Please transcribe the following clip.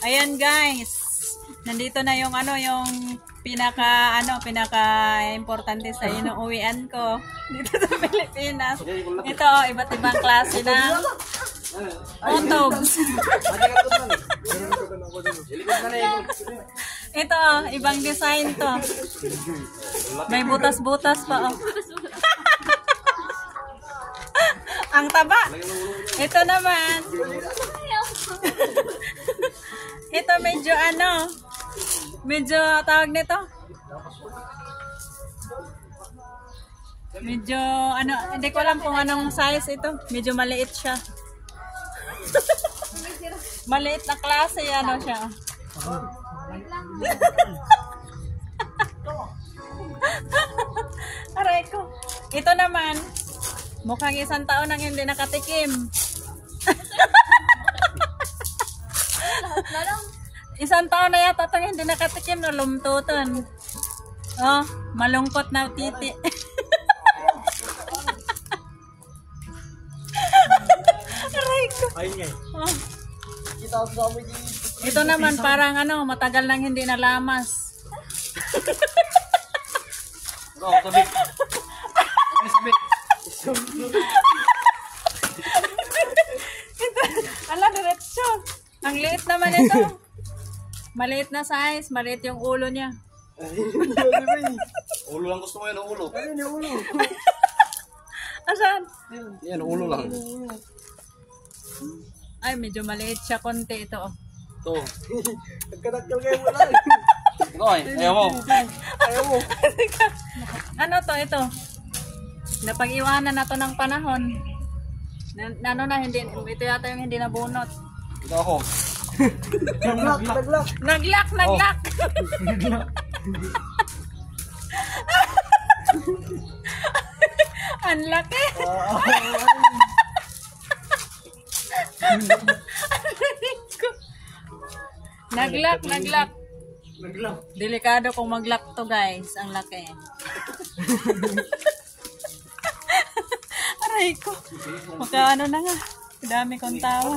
Ayan guys. Nandito na yung yung pinaka importante sa inuuwian ko dito sa Pilipinas. Ito, iba't ibang klase ng otogs. Ito, ibang design to. May butas-butas pa. Ang taba. Ito naman. Ito medyo tawag nito. Medyo hindi ko alam kung anong size ito. Medyo maliit siya. Maliit na klase siya. Aray ko. Ito naman mukhang 1 taon nang hindi nakatikim. 1 taon na yata itong hindi nakatikim na lumtuton. Oh, malungkot na titi. Aray ko. Oh. Ito naman parang matagal nang hindi nalamas. Ala, diretso. Ang liit naman ito. Maliit na size, maliit yung ulo niya. Ulo lang gusto mo yan, ulo. Ayun yung ulo. Asan? Yan, ulo lang. Ay, medyo maliit siya konti ito. Ito. Nagkadakal kayo mo lang. Ito ay, ayaw mo. Ayaw mo. Ano to, ito? Napag-iwanan na to ng panahon. Ito yata yung hindi nabunot. Ito ako. Naglak. Naglak. Ang laki. Naglak. Delikado kung maglak to guys. Ang laki. Aray ko. Na nga. Dami kong tawa.